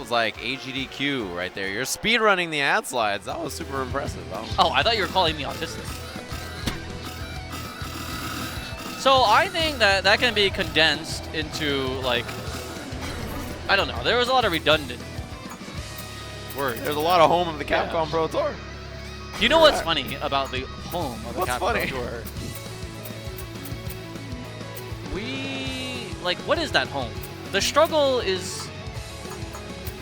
was like AGDQ right there. You're speed running the ad slides. That was super impressive. Oh, I thought you were calling me autistic. So I think that that can be condensed into, like, I don't know. There was a lot of redundant words. There's a lot of home of the Capcom Pro Tour. You know what's funny about the home of the Capcom Pro Tour? Like, what is that home? The struggle is...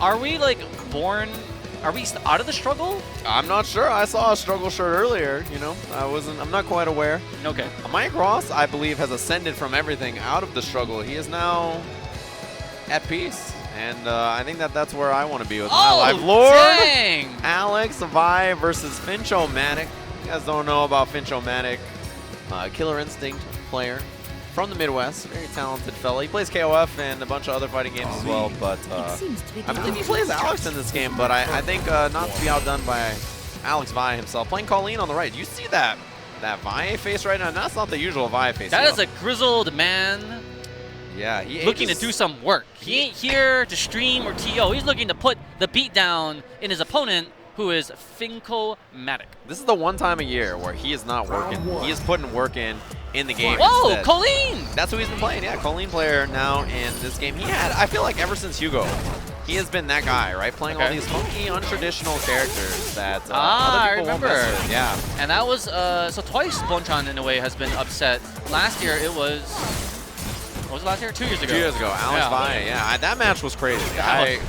Are we, like, born... Are we out of the struggle? I'm not sure. I saw a struggle shirt earlier, you know. I'm not quite aware. Okay. Mike Ross, I believe, has ascended from everything out of the struggle. He is now at peace. And I think that's where I want to be with my life. Lord! Dang! Alex Valle versus Finchomatic. You guys don't know about Finchomatic. Killer Instinct player from the Midwest. Very talented fella. He plays KOF and a bunch of other fighting games as well. But I believe he plays Alex in this game. But I think not to be outdone by Alex Valle himself. Playing Colleen on the right. You see that Valle face right now? And that's not the usual Valle face. That is a grizzled man. Yeah, looking to do some work. He ain't here to stream or TO. He's looking to put the beat down in his opponent, who is Finchomatic. This is the one time a year where he is not working. He is putting work in the game. Whoa, instead. Colleen! That's who he's been playing. Yeah, Colleen player now in this game. I feel like ever since Hugo, he has been that guy, right? Playing all these funky, untraditional characters that other people I remember. won't mess with. Yeah. And that was, so twice Bonchan in a way has been upset. Last year it was... What was it last year? 2 years ago. 2 years ago, Alex Valle. Yeah, that match was crazy. I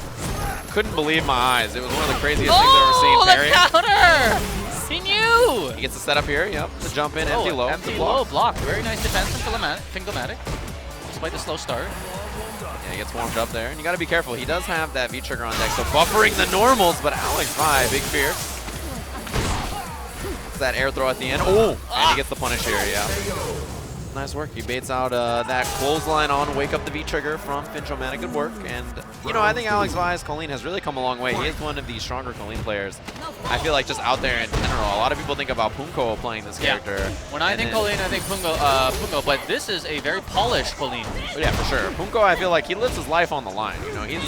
couldn't believe my eyes. It was one of the craziest things I've ever seen. Oh, the counter! He knew! He gets the setup here. Yep, the jump in, empty low. Empty low block. Very nice defense from Finchomatic, despite the slow start. Yeah, he gets warmed up there, and you got to be careful. He does have that V trigger on deck, so buffering the normals. But Alex Valle, big fear. It's that air throw at the end. Oh, and he gets the punish here. Yeah. Nice work. He baits out that clothesline on wake up the V-trigger from Finchomatic. Good work. And, you know, I think Alex Valle's Colleen has really come a long way. He is one of the stronger Colleen players. I feel like just out there in general. A lot of people think about Punko playing this character. When I think Colleen, I think Punko, but this is a very polished Colleen. Yeah, for sure. Punko, I feel like he lives his life on the line. You know, he's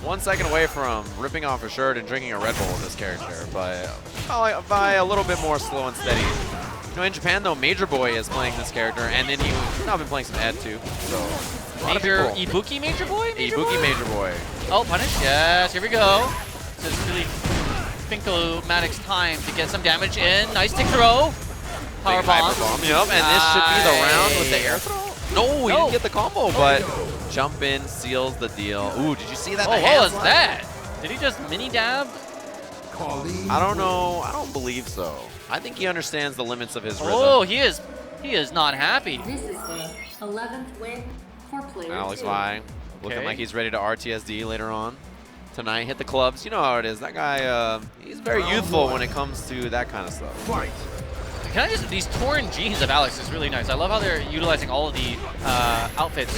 1 second away from ripping off his shirt and drinking a Red Bull with this character. But Valle a little bit more slow and steady. You know, in Japan, though, Major Boy is playing this character, and then he's now been playing some Ed, too. So, Major Ibuki Major Boy? Ibuki Major Boy. Oh, punish. Yes, here we go. This is really Finchomatic's time to get some damage in. Nice tick throw. Power bomb. Yep, and this should be the round with the air throw. No, he didn't get the combo, but jump in, seals the deal. Ooh, did you see that? Oh, what was that? Did he just mini dab? I don't know. I don't believe so. I think he understands the limits of his rhythm. Oh, he is not happy. This is the 11th win for player Alex 2. Valle looking like he's ready to RTSD later on tonight. Hit the clubs. You know how it is. That guy, he's very youthful when it comes to that kind of stuff. Can I just, these torn jeans of Alex is really nice. I love how they're utilizing all of the outfits.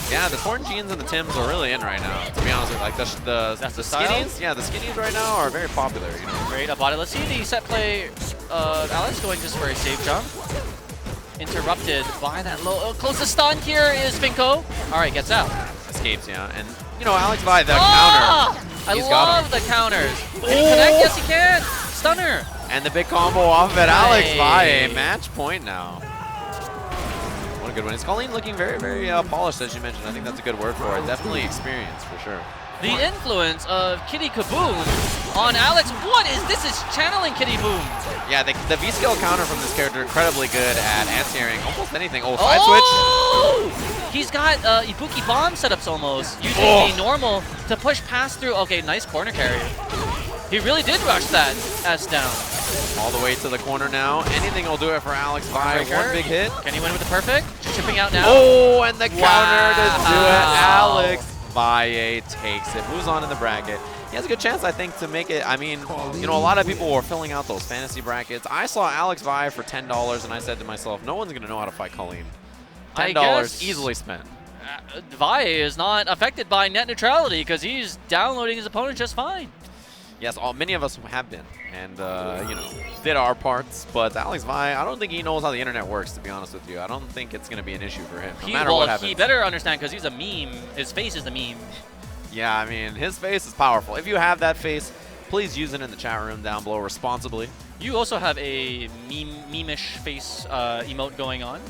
Yeah, the torn jeans and the Tims are really in right now, to be honest with you. Like the skinnies, yeah, the skinnies right now are very popular, you know. Great about it. Let's see the set play of Alex going just for a safe jump. Interrupted by that low, closest stun here is Finko. All right, gets out. Escapes, yeah, and you know, Alex Valle, the counter. I love the counters. Can he connect? Yes, he can. Stunner. And the big combo off of it. Alex Valle, match point now. What a good one. Is Colleen looking very, very polished, as you mentioned? I think that's a good word for it. Definitely experience, for sure. The influence of Kitty Kaboom on Alex. What is this? Is channeling Kitty Boom. Yeah, the V-skill counter from this character incredibly good at anti-airing almost anything. Oh, side switch. He's got Ibuki bomb setups almost, using a normal to push past through. Okay, nice corner carry. He really did rush that S down. All the way to the corner now. Anything will do it for Alex Valle. One big hit. Can he win with the perfect? Chipping out now. Oh, and the counter to do it. Alex Valle takes it. Moves on in the bracket. He has a good chance, I think, to make it. I mean, you know, a lot of people were filling out those fantasy brackets. I saw Alex Valle for $10, and I said to myself, no one's going to know how to fight Colleen. $10 easily spent. Valle is not affected by net neutrality because he's downloading his opponent just fine. Yes, many of us have been, and you know, did our parts. But Alex Valle, I don't think he knows how the internet works. To be honest with you, I don't think it's going to be an issue for him, no matter what happens. He better understand because he's a meme. His face is a meme. Yeah, I mean, his face is powerful. If you have that face, please use it in the chat room down below responsibly. You also have a meme-ish face emote going on.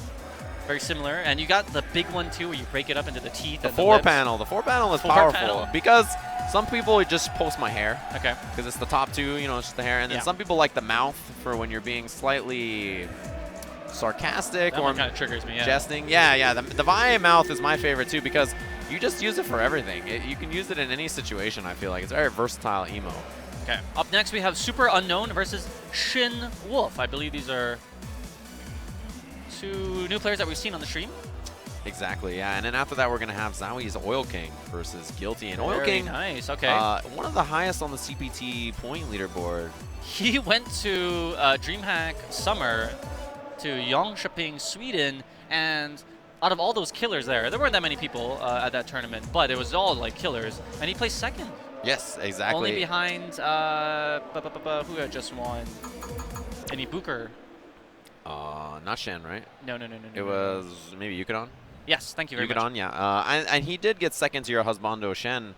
Very similar. And you got the big one, too, where you break it up into the teeth The and four lips. panel. The 4-panel is Four powerful panel. because some people just post my hair. Okay. Because it's the top two, you know, it's just the hair. And then Yeah. some people like the mouth for when you're being slightly sarcastic That or one kind of triggers me, yeah. jesting. Yeah. The Valle mouth is my favorite, too, because you just use it for everything. You can use it in any situation, I feel like. It's a very versatile emo. Okay. Up next, we have Super Unknown versus Shinwolf. I believe these are 2 new players that we've seen on the stream. Exactly, yeah. And then after that, we're going to have Zowi's Oil King versus Guilty. And Oil Very King, nice. Okay. one of the highest on the CPT point leaderboard. He went to DreamHack Summer to Jönköping, Sweden, and out of all those killers there weren't that many people at that tournament, but it was all like killers, and he placed second. Yes, exactly. Only behind who had just won? Any Booker? Not Shen, right? No. It was maybe Yukadon? Yes, thank you very much. Yukadon, yeah. And he did get second to your husbando Shen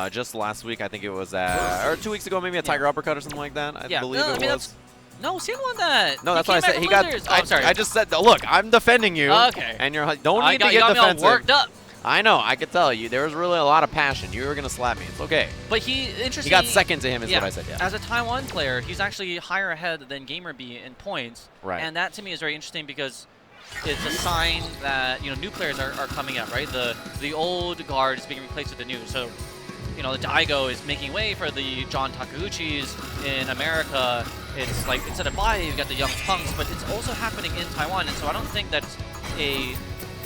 just last week. I think it was or 2 weeks ago, maybe a Tiger Uppercut or something like that. I believe it was. No, Sen won that. No, that's he what I came said. He back got. with Blizzards. Oh, I'm sorry. I just said, look, I'm defending you. Okay. And you're don't need to you get got defensive. me all worked up. I know. I could tell you. There was really a lot of passion. You were gonna slap me. It's okay. But interestingly, He got second to him, is what I said. Yeah. As a Taiwan player, he's actually higher ahead than GamerB in points. Right. And that to me is very interesting because it's a sign that new players are coming up, right? The old guard is being replaced with the new. So, the Daigo is making way for the John Takeuchis in America. It's like instead of Valle, you've got the young punks, but it's also happening in Taiwan. And so I don't think that's a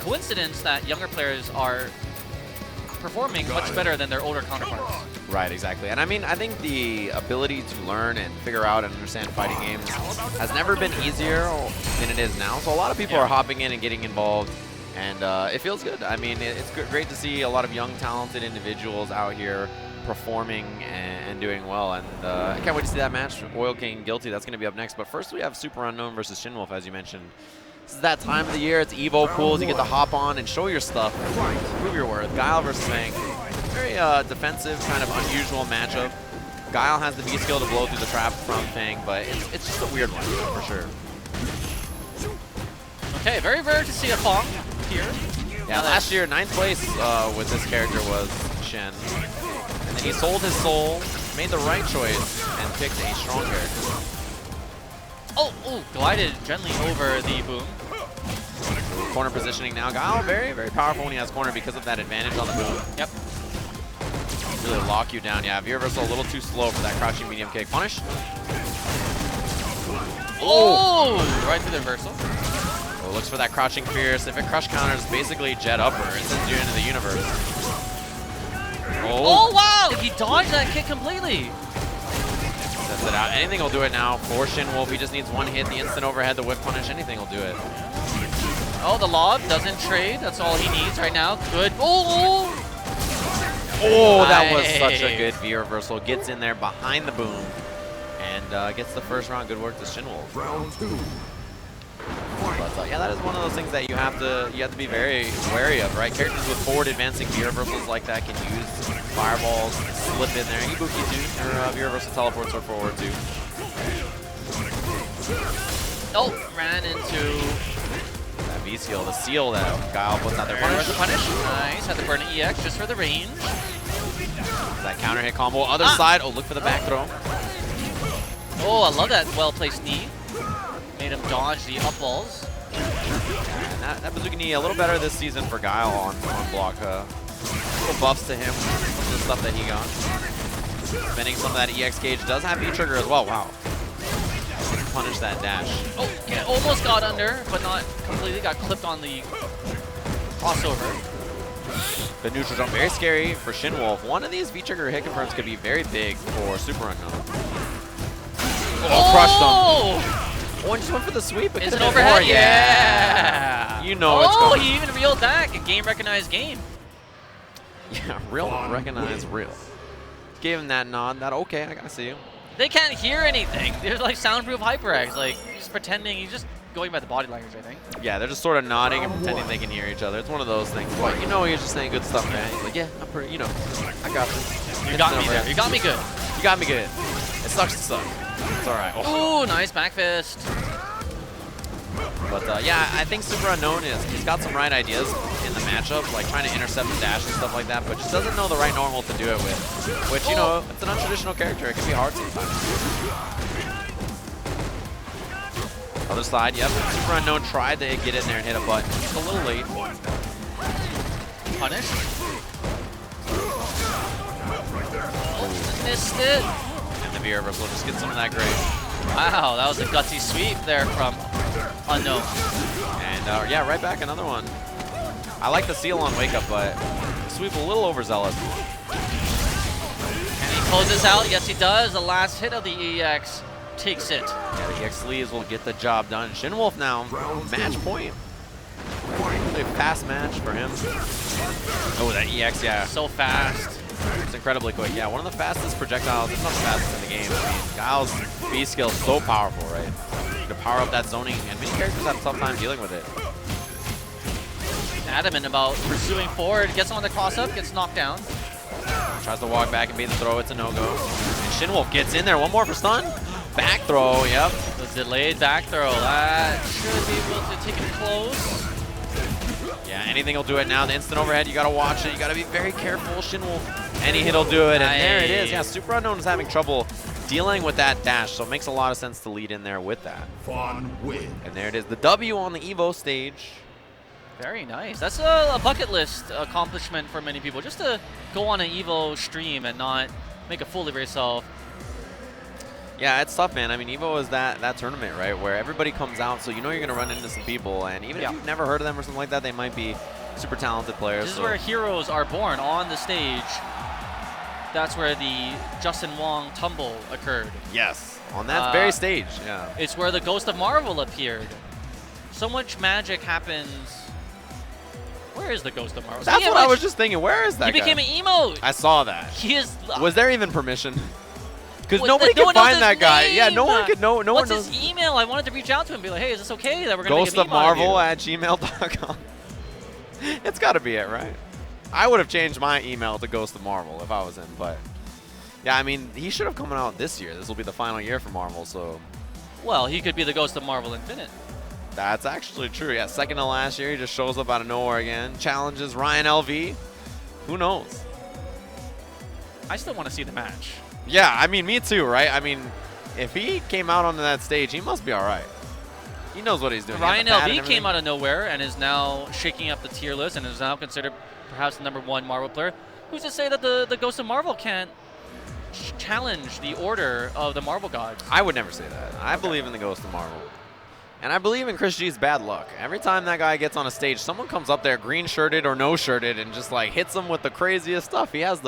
coincidence that younger players are performing much better than their older counterparts. Right, exactly. And I mean, I think the ability to learn and figure out and understand fighting games has never been easier than it is now. So a lot of people are hopping in and getting involved, and it feels good. I mean, it's great to see a lot of young, talented individuals out here performing and doing well. And I can't wait to see that match, Oil King Guilty. That's going to be up next. But first, we have Super Unknown versus Shinwolf, as you mentioned. This is that time of the year. It's EVO pools. You get to hop on and show your stuff, prove your worth. Guile versus Fang. Very defensive, kind of unusual matchup. Guile has the V skill to blow through the trap from Fang, but it's just a weird one for sure. Okay, very rare to see a Fong here. Yeah, last year, 9th place with this character was Shen. And then he sold his soul, made the right choice, and picked a strong character. Oh, glided gently over the boom. Corner positioning now. Guile, very, very powerful when he has corner because of that advantage on the boom. Yep. Really lock you down. Yeah, V-reversal a little too slow for that crouching medium kick. Punish. Oh! Right through the reversal. Oh, looks for that crouching fierce. If it crush counters, basically jet upper. It sends you into the universe. Oh, wow! He dodged that kick completely. Sets it out. Anything will do it now for Shinwolf. He just needs one hit, the instant overhead, the whip punish. Anything will do it. Oh, the lob doesn't trade. That's all he needs right now. Good. Oh! Oh, that was such a good V-reversal. Gets in there behind the boom and gets the first round. Good work to Shinwolf. Round 2. But yeah, that is one of those things that you have to be very wary of, right? Characters with forward advancing V-reversals like that can use fireballs, slip in there. Ibuki too, or V-reversal teleports are forward too. Oh, ran into That V-seal, the seal that Guile puts out there. there was Punish. the punish. Nice. Had to burn an EX just for the range. That counter hit combo. Other side. Oh, look for the back throw. Oh, I love that well-placed knee. Made him dodge the up balls. And that bazooka knee a little better this season for Guile on block. Little buffs to him, some of the stuff that he got. Spending some of that EX gauge. Does have V-trigger as well. Wow. Punish that dash. Oh, yeah, almost got under, but not completely. Got clipped on the crossover. The neutral jump, very scary for Shinwolf. One of these V-trigger hit confirms could be very big for Super Unknown. Oh, crushed him. Oh, and just went for the sweep. It's an overhead. Yeah. You know it's coming. Oh, he even reeled back. A game recognized game. Yeah, real recognize real. Gave him that nod. That okay, I gotta see you. They can't hear anything. There's like soundproof HyperX. Like he's pretending. He's just going by the body language, I think. Yeah, they're just sort of nodding and pretending they can hear each other. It's one of those things. But you know he's just saying good stuff, man. He's like, yeah, I'm pretty, you know, I got this. You got me there. You got me good. You got me good. It sucks to suck. It's all right. Oh, nice back fist. But yeah, I think Super Unknown he's got some right ideas in the matchup, like trying to intercept the dash and stuff like that, but just doesn't know the right normal to do it with. Which, you know, it's an untraditional character. It can be hard sometimes. Other side, yep. Super Unknown tried to get in there and hit a button. Just a little late. Punish. Missed it. And the V reversal just gets some of that grade. Wow, that was a gutsy sweep there from Unknown. And yeah, right back, another one. I like the seal on wake up, but sweep a little overzealous. And he closes out. Yes, he does. The last hit of the EX takes it. Yeah, the EX sleeves will get the job done. Shinwolf now, match point. Really fast match for him. Oh, that EX, yeah. So fast. It's incredibly quick. Yeah, one of the fastest projectiles, if not the fastest in the game. I mean, Guile's B skill is so powerful, right? To power up that zoning, and many characters have a tough time dealing with it. Adamant about pursuing forward, gets on the cross up, gets knocked down. Tries to walk back and bait the throw, it's a no-go. And Shinwolf gets in there, one more for stun. Back throw, yep. The delayed back throw, that should be able to take it close. Yeah, anything will do it now. The instant overhead, you gotta watch it. You gotta be very careful, Shinwolf. Any hit will do it, and there it is. Yeah, Super Unknown is having trouble dealing with that dash, so it makes a lot of sense to lead in there with that. Fun win. And there it is, the W on the EVO stage. Very nice. That's a bucket list accomplishment for many people, just to go on an EVO stream and not make a fool of yourself. Yeah, it's tough, man. I mean, EVO is that tournament, right, where everybody comes out, so you know you're going to run into some people, and even if you've never heard of them or something like that, they might be super talented players. This is where heroes are born, on the stage. That's where the Justin Wong tumble occurred. Yes, on that very stage, yeah. It's where the Ghost of Marvel appeared. So much magic happens. Where is the Ghost of Marvel? That's what I was just thinking. Where is that He guy? became an emote. I saw that. He is... Was there even permission? Because nobody could find that guy. Yeah, no one could know. No one knows. What's his email? I wanted to reach out to him and be like, hey, is this okay that we're going to make an ghostofmarvel@gmail.com. It's got to be it, right? I would have changed my email to Ghost of Marvel if I was in, but yeah, I mean, he should have come out this year. This will be the final year for Marvel, so. Well, he could be the Ghost of Marvel Infinite. That's actually true. Yeah, second to last year, he just shows up out of nowhere again. Challenges Ryan LV. Who knows? I still want to see the match. Yeah, I mean, me too, right? I mean, if he came out onto that stage, he must be all right. He knows what he's doing. Ryan LV came out of nowhere and is now shaking up the tier list and is now considered perhaps the #1 Marvel player. Who's to say that the Ghost of Marvel can't challenge the order of the Marvel gods? I would never say that. I believe in the Ghost of Marvel. And I believe in Chris G's bad luck. Every time that guy gets on a stage, someone comes up there green-shirted or no-shirted and just like hits him with the craziest stuff. He has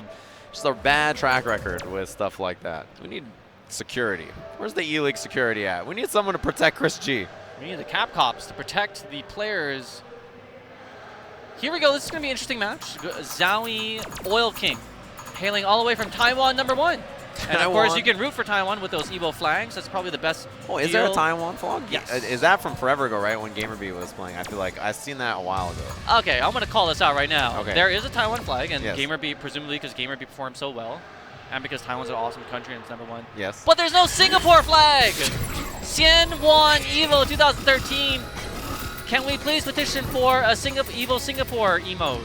just a bad track record with stuff like that. We need security. Where's the E-League security at? We need someone to protect Chris G. We need the Cap Cops to protect the players. Here we go. This is going to be an interesting match. Zowie Oil King, hailing all the way from Taiwan, #1. And of course, you can root for Taiwan with those EVO flags. That's probably the best. Oh, is there a Taiwan flag? Yes. Is that from forever ago, right, when GamerBee was playing? I feel like I've seen that a while ago. Okay, I'm going to call this out right now. Okay. There is a Taiwan flag, and yes. GamerBee, presumably because GamerBee performed so well, and because Taiwan's an awesome country and it's #1. Yes. But there's no Singapore flag! Shinwolf EVO 2013. Can we please petition for a EVO Singapore emote?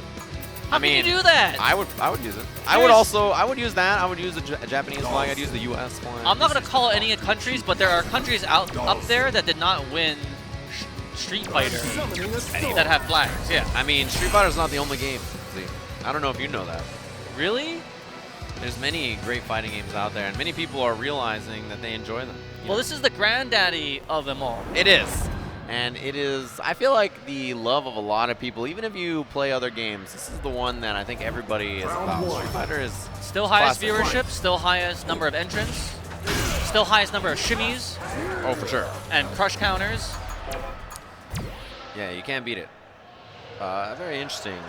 How can you do that? I would use it. I would use that. I would use a Japanese flag. I'd use the US flag. I'm not going to call any countries, but there are countries up there that did not win Street Fighter that have flags. Yeah. I mean, Street Fighter's not the only game. See, I don't know if you know that. Really? There's many great fighting games out there, and many people are realizing that they enjoy them. Well, this is the granddaddy of them all. It is. And it is, I feel like the love of a lot of people, even if you play other games, this is the one that I think everybody is about. Street Fighter is still highest viewership, still highest number of entrants, still highest number of shimmies. Oh, for sure. And crush counters. Yeah, you can't beat it. Very interesting.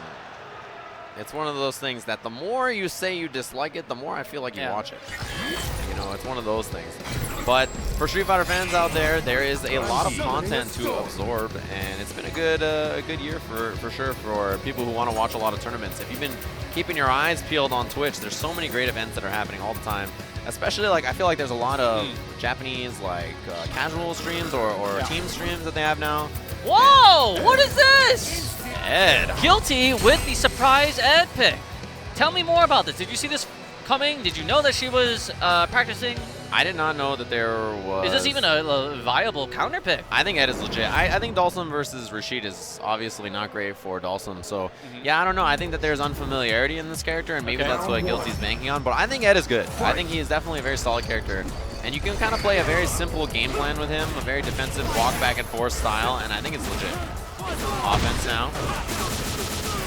It's one of those things that the more you say you dislike it, the more I feel like you watch it. know, it's one of those things. But for Street Fighter fans out there, there is a lot of content to absorb, and it's been a good year for sure for people who want to watch a lot of tournaments. If you've been keeping your eyes peeled on Twitch, there's so many great events that are happening all the time. Especially, like, I feel like there's a lot of Japanese, like, casual streams or team streams that they have now. Whoa! What is this? Ed. Guilty with the surprise Ed pick. Tell me more about this. Did you see this coming? Did you know that she was practicing? I did not know that there was... Is this even a viable counter pick? I think Ed is legit. I think Dhalsim versus Rashid is obviously not great for Dhalsim. So, yeah, I don't know. I think that there's unfamiliarity in this character, and maybe that's what Guilty's banking on. But I think Ed is good. I think he is definitely a very solid character. And you can kind of play a very simple game plan with him, a very defensive walk back and forth style, and I think it's legit. Offense now.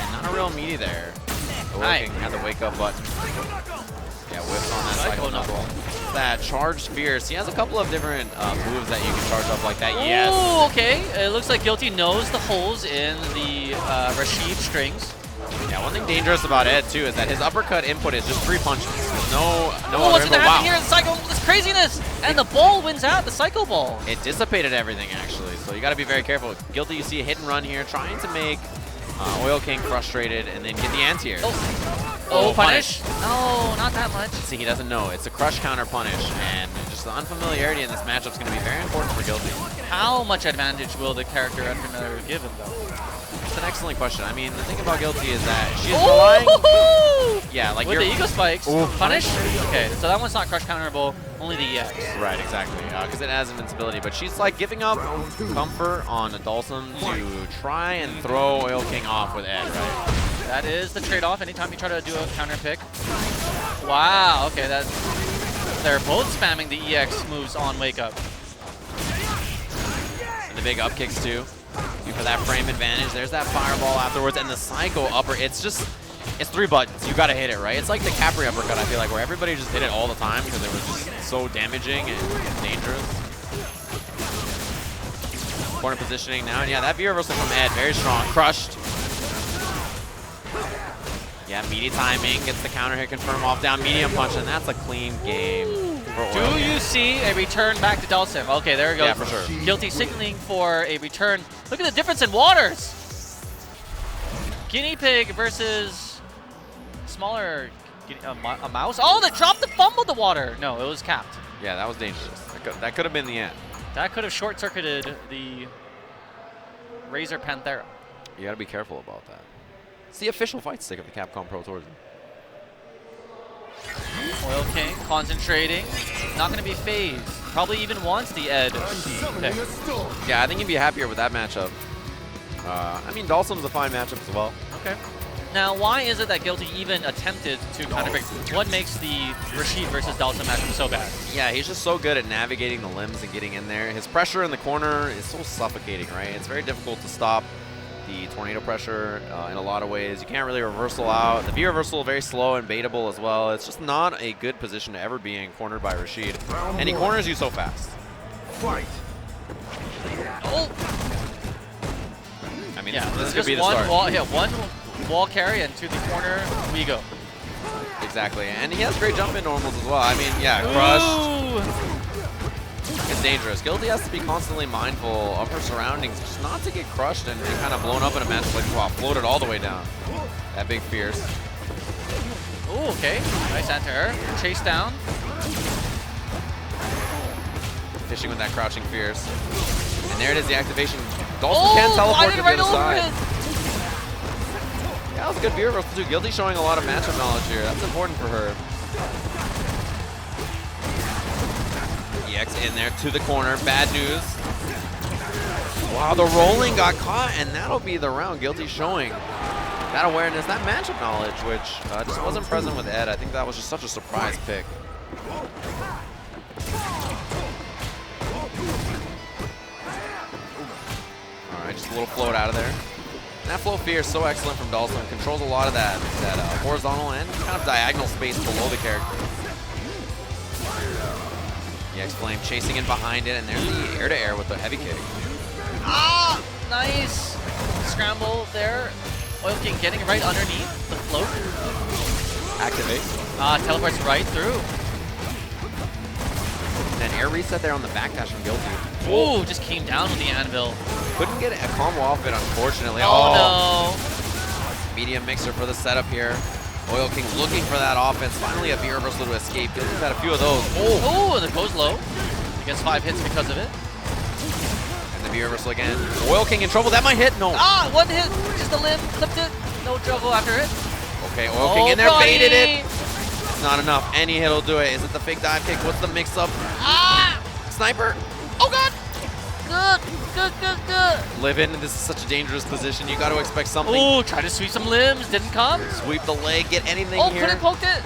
And not a real meaty there. Working had the wake up button. Yeah, whips on that cycle knuckle. That charged fierce. He has a couple of different moves that you can charge up like that. Yes. Ooh, okay. It looks like Guilty knows the holes in the Rashid strings. Yeah, one thing dangerous about Ed too is that his uppercut input is just 3 punches. There's no Oh, what's gonna happen here in the cycle? This craziness! And the ball wins out, the cycle ball. It dissipated everything actually, so you gotta be very careful. Guilty, you see a hit and run here, trying to make Oil King frustrated and then get the anti-air. Oh, punish? No, not that much. See, he doesn't know. It's a crush counter punish, and just the unfamiliarity in this matchup is going to be very important for Guilty. How much advantage will the character under Menard give him, though? It's an excellent question. I mean, the thing about Guilty is that she's relying... Yeah, like with the Ego Spikes. Punish? Okay, so that one's not crush counterable, only the EX. Right, exactly, because it has invincibility. But she's like giving up comfort on Dhalsim to try and throw Oil King off with Ed, right? That is the trade-off anytime you try to do a counter pick. Wow, okay, they're both spamming the EX moves on wake up. And the big up kicks too. For that frame advantage, there's that fireball afterwards, and the psycho upper. It's 3 buttons. You gotta hit it, right? It's like the Capri uppercut, I feel like, where everybody just hit it all the time because it was just so damaging and dangerous. Corner positioning now, and yeah, that V reversal from Ed, very strong. Crushed. Yeah, meaty timing, gets the counter hit confirm off down, medium punch, and that's a clean game for Oil. Do you see a return back to Dhalsim? Okay, there it goes. Yeah, for sure. Guilty signaling for a return. Look at the difference in waters. Guinea pig versus smaller a mouse. Oh, they dropped the fumble the water. No, it was capped. Yeah, that was dangerous. That could have been the end. That could have short-circuited the Razor Panthera. You gotta be careful about that. It's the official fight stick of the Capcom Pro Tour. Oil King concentrating, not going to be phased. Probably even wants the Ed pick. Yeah, I think he'd be happier with that matchup. I mean, Dhalsim's a fine matchup as well. Okay. Now, why is it that Guilty even attempted to counter pick? What makes the Rashid versus Dhalsim matchup so bad? Yeah, he's just so good at navigating the limbs and getting in there. His pressure in the corner is so suffocating, right? It's very difficult to stop the tornado pressure in a lot of ways. You can't really reversal out. The V reversal very slow and baitable as well. It's just not a good position to ever be in cornered by Rashid. And he corners you so fast. Fight. Oh! I mean, Yeah, this could just be the one start. wall, yeah, one wall carry, and to the corner we go. Exactly. And he has great jump in normals as well. I mean, yeah, crushed. Ooh. It's dangerous. Guilty has to be constantly mindful of her surroundings, just not to get crushed and kind of blown up in a match like wow, floated all the way down. That big fierce. Ooh, okay. Nice anti-air. Chase down. Fishing with that crouching fierce. And there it is, the activation. Dhalsim can't teleport to the right other over side. it. Yeah, that was a good beer reversal too. Guilty showing a lot of matchup knowledge here. That's important for her. EX in there to the corner. Bad news. Wow, the rolling got caught, and that'll be the round. Guilty showing that awareness, that matchup knowledge, which just wasn't present with Ed. I think that was just such a surprise pick. All right, just a little float out of there. And that flow fear is so excellent from Dhalsim. Controls a lot of that horizontal and kind of diagonal space below the character. EX Flame chasing in behind it, and there's the air-to-air with the heavy kick. Ah, nice scramble there. Oil King getting right underneath the float. Activate. Ah, teleports right through. And then air reset there on the backdash from Guilty. Ooh, just came down with the anvil. Couldn't get a combo off it, unfortunately. Oh, Medium mixer for the setup here. Oil King looking for that offense. Finally a V reversal to escape. Guilty's had a few of those. Oh, and it goes low. He gets 5 hits because of it. And the V reversal again. Oil King in trouble. That might hit. No. Ah, 1 hit. Just a limb. Clipped it. No juggle after it. Okay, Oil King in there. Buddy. Baited it. It's not enough. Any hit will do it. Is it the fake dive kick? What's the mix up? Ah! Sniper. Oh, God. Good. Live in. This is such a dangerous position. You got to expect something. Ooh, try to sweep some limbs. Didn't come. Sweep the leg. Get anything Oh, here. couldn't poked it.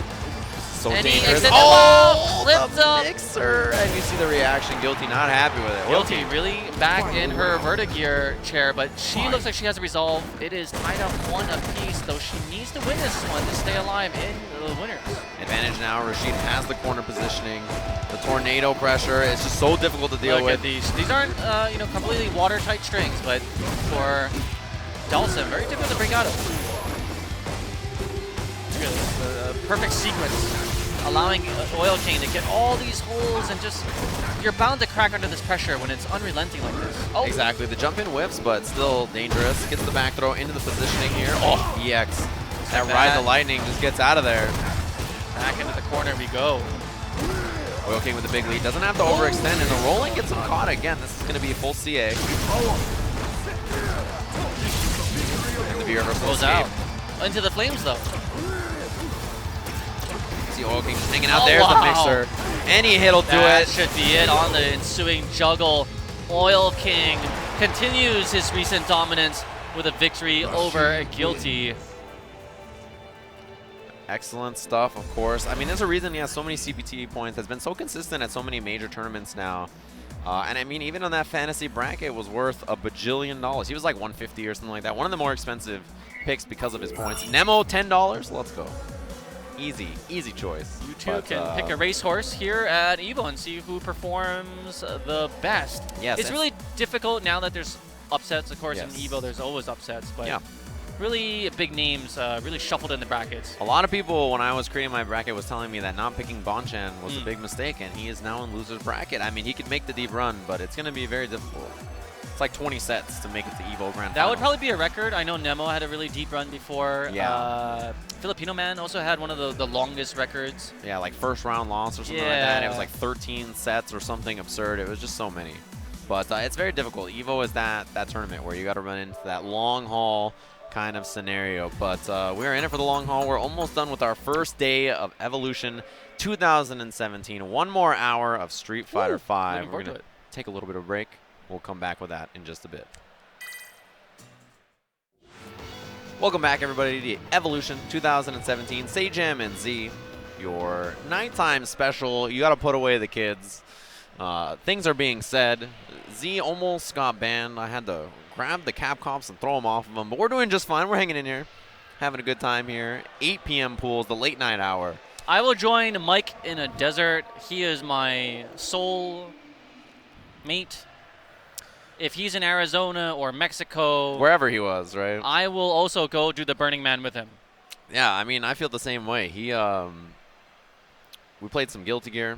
So And he dangerous. extended Oh, flipped the up. mixer. And you see the reaction. Guilty not happy with it. Guilty really back in her Vertigear chair, but she looks like she has a resolve. It is tied up 1 apiece, though she needs to win this one to stay alive in the winners. Advantage now. Rashid has the corner positioning. The tornado pressure. It's just so difficult to deal Look with. at these. These aren't completely watertight strings, but for Dawson, very difficult to break out of. Look at this, the perfect sequence, allowing Oil King to get all these holes, and just you're bound to crack under this pressure when it's unrelenting like this. Oh, Exactly. The jump in whiffs, but still dangerous. Gets the back throw into the positioning here. Oh, EX. That ride the lightning just gets out of there. back into the corner we go. Oil King with the big lead. Doesn't have to overextend, and the rolling gets him caught again. This is going to be a full CA. And the V reversal Goes escape. out. Into the flames, though. See Oil King just hanging out. Oh, There's wow. the mixer. Any hit will do That it. should be it on the ensuing juggle. Oil King continues his recent dominance with a victory over Guilty. Excellent stuff, of course. I mean, there's a reason he has so many CPT points. Has been so consistent at so many major tournaments now. And I mean, even on that fantasy bracket was worth $1 bajillion. He was like 150 or something like that. One of the more expensive picks because of his points. Nemo, $10. Let's go. Easy, easy choice. You too can pick a racehorse here at EVO and see who performs the best. Yes, It's really difficult now that there's upsets. Of course, Yes. in EVO there's always upsets, but Yeah. really big names really shuffled in the brackets. A lot of people, when I was creating my bracket, was telling me that not picking Bonchan was a big mistake, and he is now in loser's bracket. I mean, he could make the deep run, but it's going to be very difficult. It's like 20 sets to make it to EVO Grand That would Finals. probably be a record. I know Nemo had a really deep run before. Yeah. Filipino Man also had one of the longest records. Yeah, like first round loss or something like that. It was like 13 sets or something absurd. It was just so many. But it's very difficult. EVO is that tournament where you got to run into that long haul kind of scenario. But we're in it for the long haul. We're almost done with our first day of Evolution 2017. One more hour of Street Fighter V. looking We're forward going to to take a little bit of a break. We'll come back with that in just a bit. Welcome back, everybody, to Evolution 2017. Sajam and Z, your nighttime special. You got to put away the kids. Things are being said. Z almost got banned. I had to grab the Capcoms and throw them off of them, but we're doing just fine. We're hanging in here, having a good time here. 8 p.m. pools, the late night hour. I will join Mike in a desert. He is my soul mate. If he's in Arizona or Mexico, Wherever he was, right? I will also go do the Burning Man with him. Yeah, I mean, I feel the same way. We played some Guilty Gear,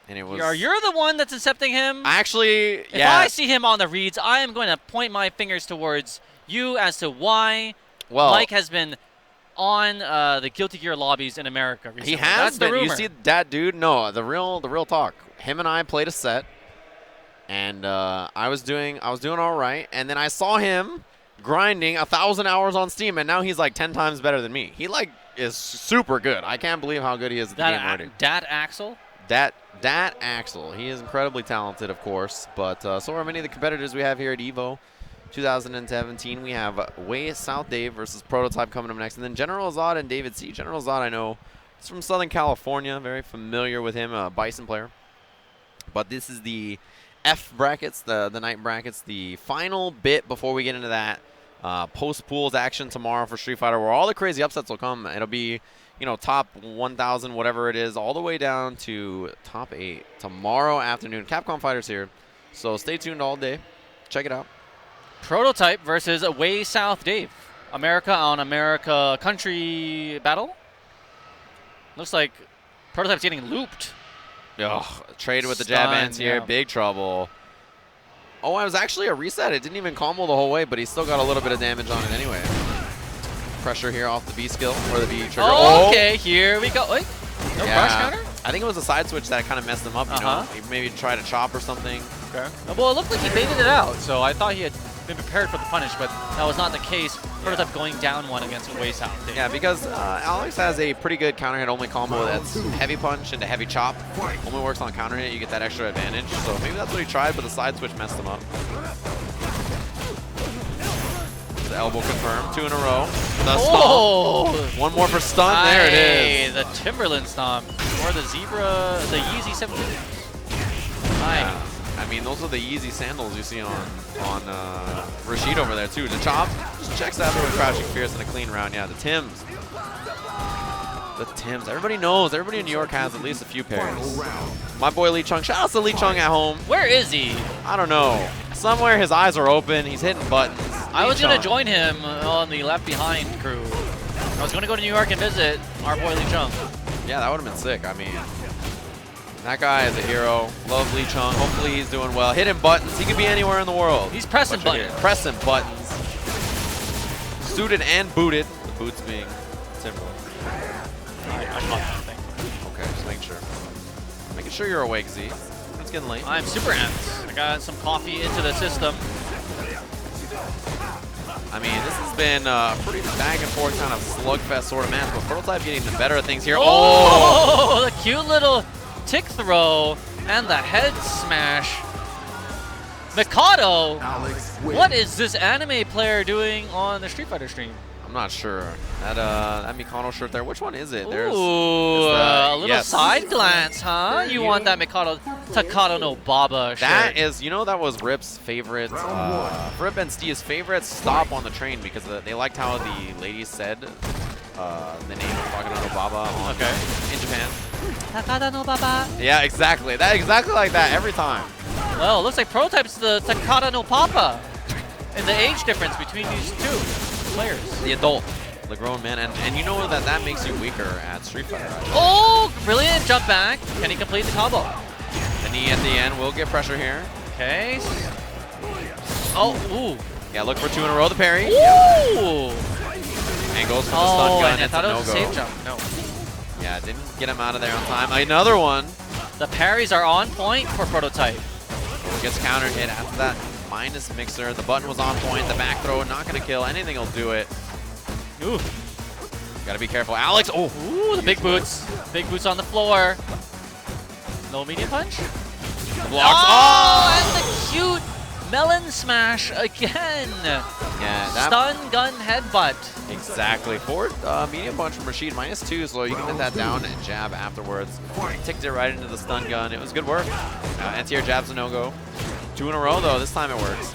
and it was... You're the one that's accepting him. Actually, If yeah. I see him on the reads, I am going to point my fingers towards you as to why Well, Mike has been on the Guilty Gear lobbies in America recently. he has That's been. the rumor. You see that dude? No, the real talk. Him and I played a set, and I was doing all right, and then I saw him grinding 1,000 hours on Steam, and now he's like 10 times better than me. He like is super good. I can't believe how good he is at the game already. Dat Axel? Dat Axel. He is incredibly talented, of course, but so are many of the competitors we have here at EVO 2017. We have Way South Dave versus Prototype coming up next, and then General Zod and David C. General Zod, I know, is from Southern California. Very familiar with him, a Bison player. But this is the F brackets, the night brackets, the final bit before we get into that post-pools action tomorrow for Street Fighter, where all the crazy upsets will come. It'll be, you know, top 1,000, whatever it is, all the way down to top 8 tomorrow afternoon. Capcom Fighters here, so stay tuned all day. Check it out. Prototype versus Way South Dave. America on America country battle. Looks like Prototype's getting looped. Ugh, trade with the jab ends here. Yeah. Big trouble. Oh, it was actually a reset. It didn't even combo the whole way, but he still got a little bit of damage on it anyway. Pressure here off the B skill, or the B trigger. Oh, okay, here we go. Wait, no crush counter? I think it was a side switch that kind of messed him up, you know? He maybe tried to chop or something. Okay. Well, it looked like he baited it out, so I thought he had been prepared for the punish, but that was not the case. Prototype going down one against a waist out. Yeah, because Alex has a pretty good counter hit only combo that's heavy punch into heavy chop. Only works on counter hit, you get that extra advantage. So maybe that's what he tried, but the side switch messed him up. The elbow confirmed, 2 in a row. The stomp. One more for stun. There it is. The Timberland stomp. Or the Zebra, the Yeezy 17. Nice. I mean, those are the Yeezy sandals you see on Rashid over there, too. The chop just checks out with Crouching Fierce in a clean round. Yeah, the Tims. The Tims. Everybody knows. Everybody in New York has at least a few pairs. My boy Lee Chung. Shout out to Lee Chung at home. Where is he? I don't know. Somewhere his eyes are open. He's hitting buttons. I was going to join him on the Left Behind crew. I was going to go to New York and visit our boy Lee Chung. Yeah, that would have been sick. I mean, that guy is a hero. Love Lee Chung. Hopefully he's doing well. Hitting buttons. He could be anywhere in the world. He's pressing buttons. Pressing buttons. Suited and booted. The boots being Timberland. I caught that thing. Okay, just making sure. Making sure you're awake, Z. It's getting late. I'm super amped. I got some coffee into the system. I mean, this has been a pretty back and forth kind of slugfest sort of match, but Prototype getting the better of things here. Oh, the cute little tick throw and the head smash. Mikado, what is this anime player doing on the Street Fighter stream? I'm not sure. That Mikado shirt there, which one is it? There's a little side glance, huh? You want that Mikado Takado no Baba shirt. That is, you know, that was Rip's favorite, Rip and Steve's favorite stop on the train because they liked how the ladies said the name of Takado no Baba in Japan. Takada no Baba. Yeah, exactly. Exactly like that every time. Well, it looks like Prototype's the Takada no Papa. And the age difference between these two players. The adult, the grown man, and you know that makes you weaker at Street Fighter. Right? Oh, brilliant jump back. Can he complete the combo? The knee at the end will get pressure here. Okay. Oh, ooh. Yeah, look for 2 in a row, the parry. Ooh. And goes for the stun gun. And I thought it was a safe jump. No. Yeah, didn't get him out of there on time. Another one. The parries are on point for Prototype. Gets countered hit after that. Minus mixer. The button was on point. The back throw, not going to kill. Anything will do it. Ooh. Got to be careful. Alex, oh. Ooh, the big boots. Big boots on the floor. No medium punch. Blocks. Oh, and the cute melon smash again. Yeah, that stun gun headbutt. Exactly. Forward medium punch from Rashid, -2, so you can hit that down and jab afterwards. Ticked it right into the stun gun. It was good work. Anti-air jab's a no-go. 2 in a row, though. This time it works.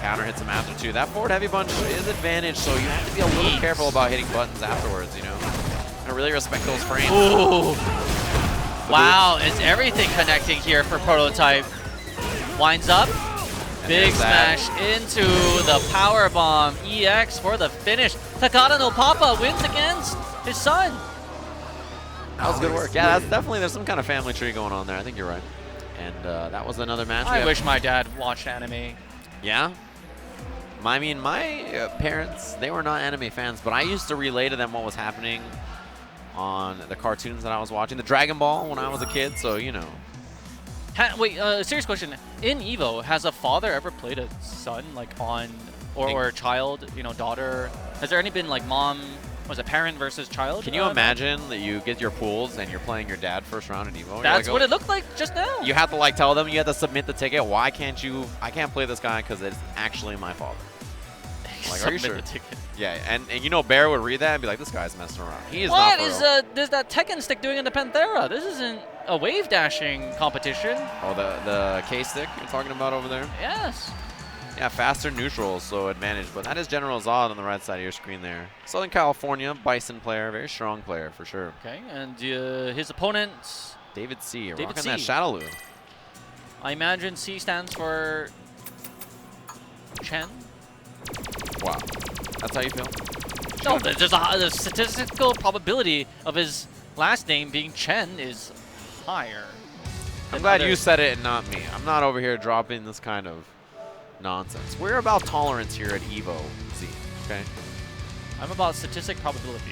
Counter hits him after 2. That forward heavy punch is advantage, so you have to be a little careful about hitting buttons afterwards, you know? And really respect those frames. Ooh. Wow, is everything connecting here for Prototype. Winds up. Big smash into the power bomb. EX for the finish. Takada no Papa wins against his son. That was good work. Yeah, that's definitely, there's some kind of family tree going on there. I think you're right. And that was another match. I wish my dad watched anime. Yeah? I mean, my parents, they were not anime fans, but I used to relay to them what was happening on the cartoons that I was watching. The Dragon Ball when I was a kid, so, you know. Wait, serious question. In EVO, has a father ever played a son, like on, or a child, you know, daughter? Has there any been like mom, was it parent versus child? Can you imagine that you get your pools and you're playing your dad first round in EVO? That's what it looked like just now. You have to like tell them, you have to submit the ticket. Why can't you, I can't play this guy because it's actually my father. Like, are you sure? The ticket. Yeah, and you know Bear would read that and be like, this guy's messing around. He is not for real. What is that Tekken stick doing in the Panthera? This isn't a wave dashing competition. Oh, the K stick you're talking about over there? Yes. Yeah, faster neutral, so advantage. But that is General Zod on the right side of your screen there. Southern California, Bison player, very strong player for sure. Okay, and his opponent? David C. David rocking C. that Shadowloo. I imagine C stands for Chen. Wow. That's how you feel? No, there's the statistical probability of his last name being Chen is higher. I'm glad you said it and not me. I'm not over here dropping this kind of nonsense. We're about tolerance here at EVO Z, okay? I'm about statistic probability.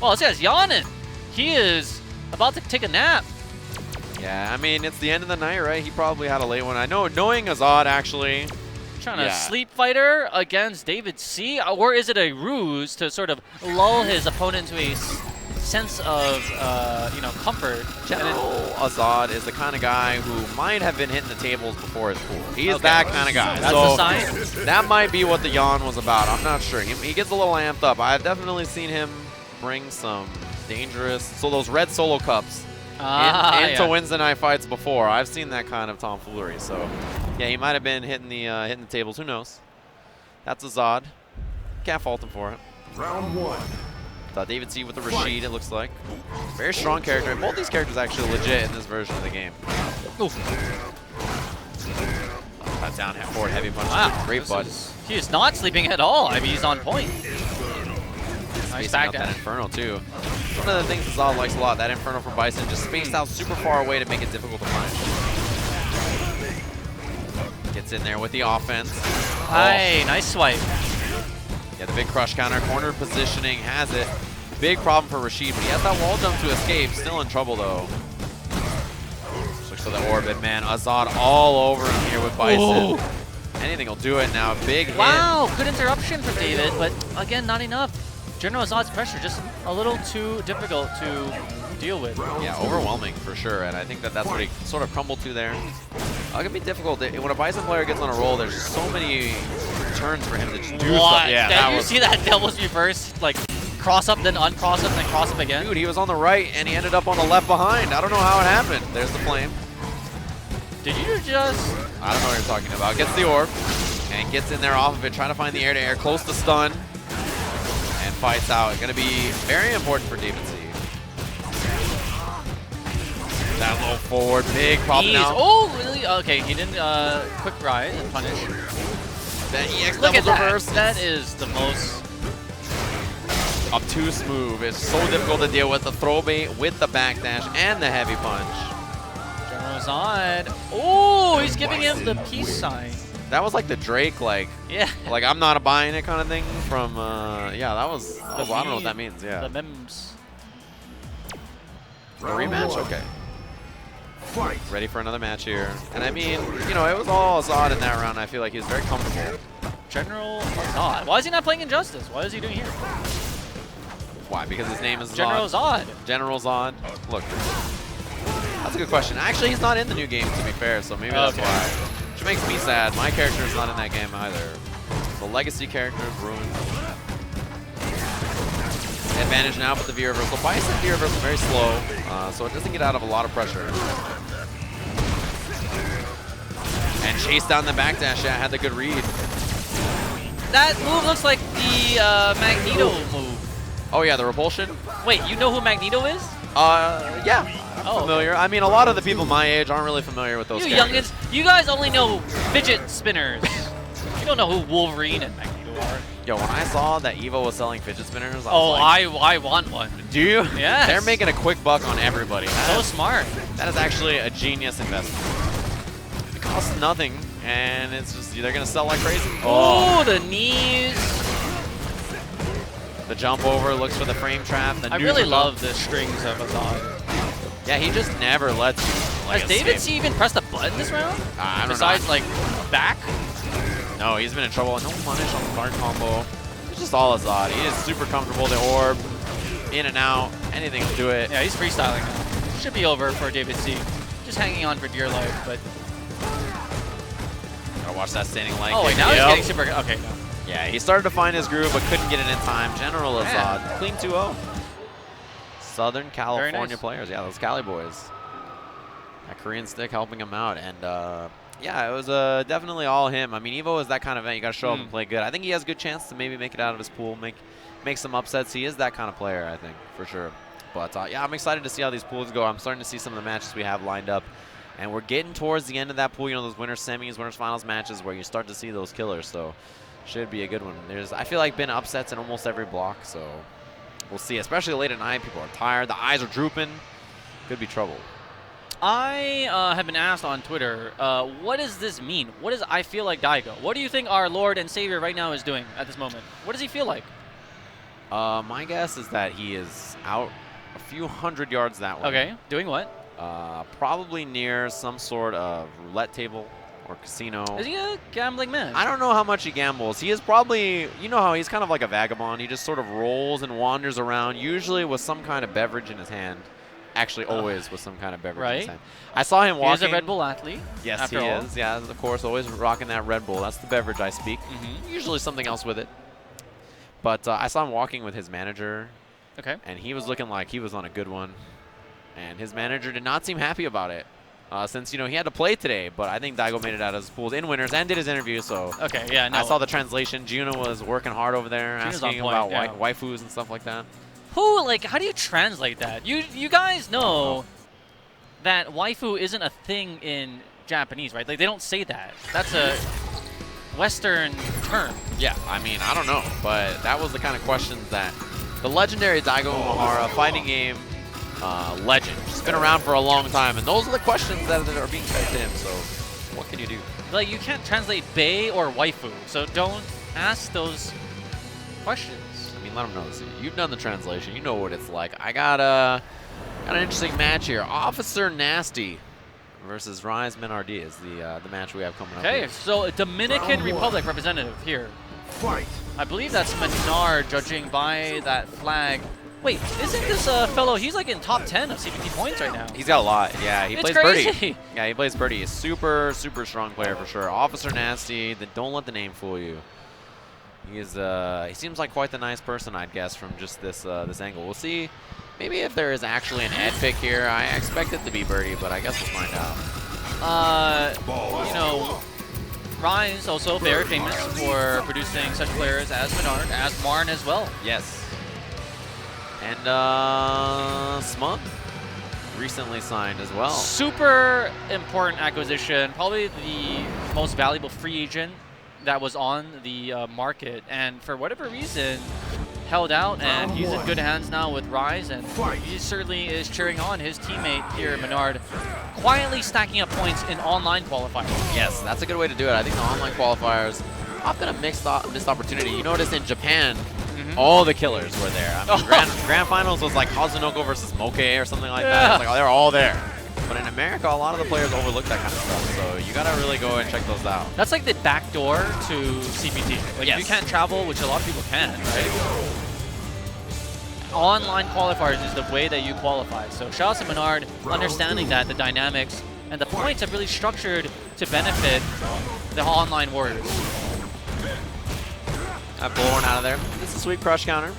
Well, this guy's yawning. He is about to take a nap. Yeah, I mean, it's the end of the night, right? He probably had a late one. I know, knowing Azad actually. Trying to sleep fighter against David C, or is it a ruse to sort of lull his opponent into a sense of, you know, comfort? General Azad is the kind of guy who might have been hitting the tables before his pool. He's that kind of guy. That's so a sign. That might be what the yawn was about. I'm not sure. He gets a little amped up. I've definitely seen him bring some dangerous, so those red solo cups into Wednesday night fights before. I've seen that kind of tomfoolery. So yeah, he might have been hitting the tables. Who knows? That's Azad. Can't fault him for it. Round 1. David C with the Rashid, it looks like. Very strong character. Both these characters actually legit in this version of the game. Oof. Down forward heavy punch. Wow. Great butt. He is not sleeping at all. I mean, he's on point. Nice back that dash. Inferno too. One of the things Azad likes a lot, that Inferno from Bison, just spaced out super far away to make it difficult to punish. Gets in there with the offense. Hey, nice swipe. Yeah, the big crush counter. Corner positioning has it. Big problem for Rashid, but he has that wall jump to escape. Still in trouble though. Looks for the orbit, man. Azad all over him here with Bison. Whoa. Anything will do it now. Big hit. Wow, good interruption from David, but again, not enough. General Azad's pressure just a little too difficult to deal with. Yeah, overwhelming for sure, and I think that's what he sort of crumbled to there. It can be difficult. When a Bison player gets on a roll, there's just so many turns for him to just do stuff. Yeah, Did you see that devil's reverse? Like, cross up, then uncross up, then cross up again? Dude, he was on the right, and he ended up on the left behind. I don't know how it happened. There's the flame. Did you just... I don't know what you're talking about. Gets the orb, and gets in there off of it, trying to find the air-to-air, close to stun, and fights out. It's going to be very important for David C. That low forward, big pop now. Oh, really? Okay, he didn't quick ride and punish. That EX Look at that. reverse. That is the most obtuse move. It's so difficult to deal with the throw bait, with the backdash, and the heavy punch. General's on. Oh, he's giving him the peace sign. That was like the Drake, like I'm not buying it kind of thing from, yeah, that was I don't know what that means, yeah. The memes. The rematch? Okay. Ready for another match here. And I mean, you know, it was all Azad in that round. I feel like he was very comfortable. General Azad. Why is he not playing Injustice? What is he doing here? Why? Because his name is Azad. General Azad. General Azad. Look. That's a good question. Actually, he's not in the new game, to be fair, so maybe that's why. Which makes me sad. My character is not in that game either. The legacy character is ruined. Advantage now with the V reversal. Bison V reversal very slow, so it doesn't get out of a lot of pressure. And chase down the backdash. Yeah, had the good read. That move looks like the Magneto move. Oh yeah, the repulsion. Wait, you know who Magneto is? Yeah. I'm familiar. I mean, a lot of the people my age aren't really familiar with those characters. Youngins, you guys only know fidget spinners. You don't know who Wolverine and Magneto are. Yo, when I saw that EVO was selling fidget spinners, I was like, I want one. Do you? Yes. They're making a quick buck on everybody. So smart. That is actually a genius investment. It costs nothing, and it's just, they're going to sell like crazy. Oh, the knees. The jump over, looks for the frame trap. I really love the strings of Azad. Yeah, he just never lets you. Has David C even pressed a button this round? I don't know. Besides, like, back? No, he's been in trouble. No punish on the guard combo. It's just all Azad. He is super comfortable. The orb, in and out, anything to do it. Yeah, he's freestyling now. Should be over for David C. Just hanging on for dear life, but... Gotta watch that standing leg. Oh, wait, now he's getting super... Okay, no. Yeah, he started to find his groove, but couldn't get it in time. General Azad, clean 2-0. Southern California players. Yeah, those Cali boys. That Korean stick helping him out. And, yeah, it was definitely all him. I mean, EVO is that kind of event. You got to show up and play good. I think he has a good chance to maybe make it out of his pool, make some upsets. He is that kind of player, I think, for sure. But, yeah, I'm excited to see how these pools go. I'm starting to see some of the matches we have lined up. And we're getting towards the end of that pool, you know, those winners semis, winners finals matches where you start to see those killers. So, should be a good one. There's, I feel like, been upsets in almost every block. So, we'll see. Especially late at night. People are tired. The eyes are drooping. Could be trouble. I have been asked on Twitter, what does this mean? What does I feel like Daigo? What do you think our Lord and Savior right now is doing at this moment? What does he feel like? My guess is that he is out a few hundred yards that way. Okay, doing what? Probably near some sort of roulette table or casino. Is he a gambling man? I don't know how much he gambles. He is probably, you know how he's kind of like a vagabond. He just sort of rolls and wanders around, usually with some kind of beverage in his hand. Actually, always with some kind of beverage in his hand. I saw him walking. He's a Red Bull athlete. Yes, he is. Yeah, of course, always rocking that Red Bull. That's the beverage I speak. Usually something else with it. But I saw him walking with his manager. Okay. And he was looking like he was on a good one. And his manager did not seem happy about it. Since, you know, he had to play today. But I think Daigo made it out of his pools in winners and did his interview. So okay, yeah, no. I saw the translation. Juno was working hard over there, asking about waifus and stuff like that. Who, like, how do you translate that? You guys know that waifu isn't a thing in Japanese, right? Like, they don't say that. That's a Western term. Yeah, I mean, I don't know. But that was the kind of questions that the legendary Daigo Umehara fighting game legend. She's been around for a long time. And those are the questions that are being fed to him. So what can you do? Like, you can't translate bae or waifu. So don't ask those questions. I mean, let him know this. You've done the translation. You know what it's like. I got an interesting match here. Officer Nasty versus Rise Menard is the match we have coming up. Okay, so a Dominican Republic representative here. Fight. I believe that's Menard, judging by that flag. Wait, isn't this fellow? He's like in top 10 of CPT points right now. He's got a lot. Yeah, he plays crazy. birdie. Yeah, he plays birdie. He's super strong player for sure. Officer Nasty. Don't let the name fool you. He seems like quite the nice person, I'd guess, from just this angle. We'll see. Maybe if there is actually an ad pick here, I expect it to be birdie, but I guess we'll find out. You know, Rise also very famous for producing such players as Menard, as Marn as well. Yes. And Smug recently signed as well. Super important acquisition, probably the most valuable free agent that was on the market, and for whatever reason held out, and he's in good hands now with Rise, and he certainly is cheering on his teammate here, Menard, quietly stacking up points in online qualifiers. Yes, that's a good way to do it. I think the online qualifiers often a missed opportunity. You notice in Japan, all the killers were there. I mean, grand finals was like Kazunoko versus Moke or something like that. It's like, oh, they're all there. But in America, a lot of the players overlook that kind of stuff, so you gotta really go and check those out. That's like the back door to CPT. Like, if you can't travel, which a lot of people can, right? Online qualifiers is the way that you qualify. So shout out to Menard, understanding that the dynamics and the points have really structured to benefit the online warriors. That blown out of there. This is a sweet crush counter.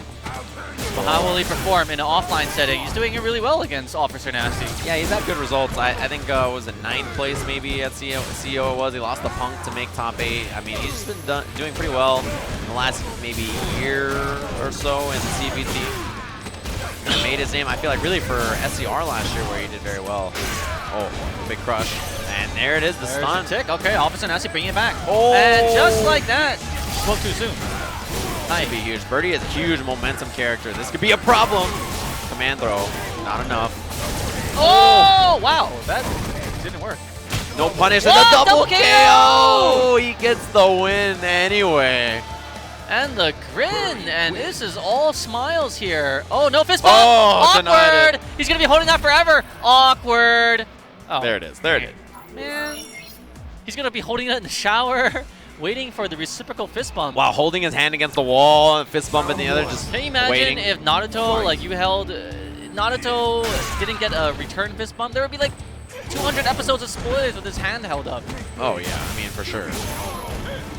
Well, how will he perform in an offline setting? He's doing it really well against Officer Nasty. Yeah, he's had good results. I think it was a 9th place maybe at CEO it was. He lost the Punk to make top 8. I mean, he's just been doing pretty well in the last maybe year or so in the CPT. He made his name, I feel like, really for SCR last year where he did very well. Oh, big crush. And there it is, the stun. Tick. Okay, Officer Nasty bringing it back. Oh! And just like that, spoke too soon. This could be huge. Birdie is a huge momentum character. This could be a problem. Command throw, not enough. Oh, wow, that didn't work. No punish and a double KO! He gets the win anyway. And the grin, and this is all smiles here. Oh, no fist bump! Oh, awkward! He's gonna be holding that forever. Awkward. Oh, there it is. There it is. Man, he's gonna be holding it in the shower, waiting for the reciprocal fist bump. Wow, holding his hand against the wall, and fist bump in the other, just Can you imagine waiting. if Naruto, like you held, Naruto didn't get a return fist bump? There would be like 200 episodes of spoilers with his hand held up. Oh yeah, I mean for sure.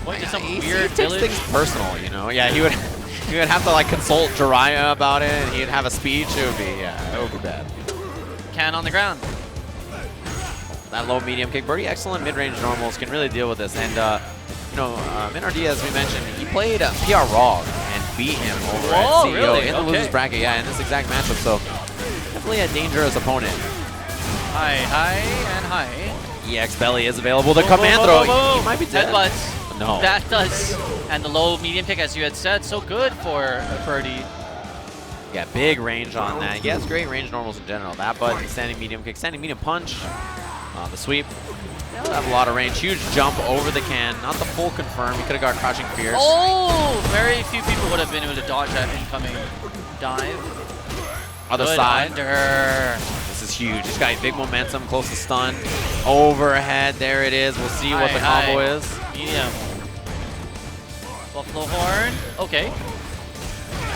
What, just some He weird takes village? things personal, you know. Yeah, he would have to like consult Jiraiya about it, and he'd have a speech. It would be bad. Can on the ground. That low medium kick, Birdie, excellent mid-range normals, can really deal with this. And you know, Menard, as we mentioned, he played PR Raw and beat him over at CEO really? in the losers bracket. Yeah, in this exact matchup. So definitely a dangerous opponent. Hi, and hi. EX Belly is available. The command throw. He might be dead. Headbutts. No. That does. And the low medium kick, as you had said, so good for Birdie. Yeah, big range on that. He has great range normals in general. That button, standing medium kick, standing medium punch, the sweep. He'll have a lot of range. Huge jump over the can. Not the full confirm. He could have got crouching fierce. Oh! Very few people would have been able to dodge that incoming dive. Other Good side. under. This is huge. He's got big momentum, close to stun. Overhead. There it is. We'll see what the combo is. Medium. Buffalo horn. Okay.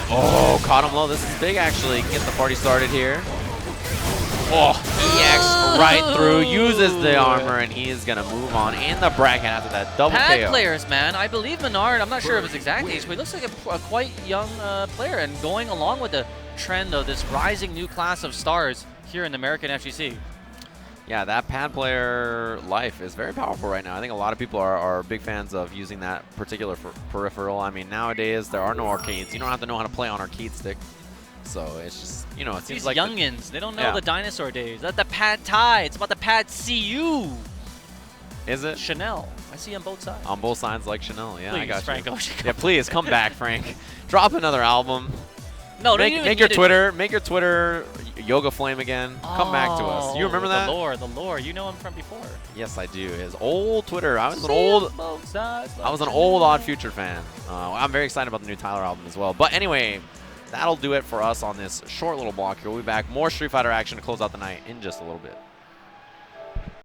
Oh, caught him low. This is big, actually. Get the party started here. Oh, EX right through, uses the armor, and he is going to move on in the bracket after that double Pad KO. players, man. I believe Menard, I'm not sure of his exact age, but he looks like a quite young player, and going along with the trend of this rising new class of stars here in the American FGC. Yeah, that pad player life is very powerful right now. I think a lot of people are big fans of using that particular peripheral. I mean, nowadays, there are no arcades. You don't have to know how to play on arcade stick. So it's just, you know, it seems These like youngins, they don't know the dinosaur days. That's the pad Thai. It's about the pad CU. Is it? Chanel. I see on both sides. On both sides like Chanel. Yeah, Please, I got Frank you. Ocean. Yeah, please come back, Frank. Drop another album. No, make your Twitter Yoga Flame again. Come back to us. You remember that? The lore. You know him from before. Yes, I do. His old Twitter. I was an old Odd Future fan. I'm very excited about the new Tyler album as well. But anyway, that'll do it for us on this short little block here. We'll be back. More Street Fighter action to close out the night in just a little bit.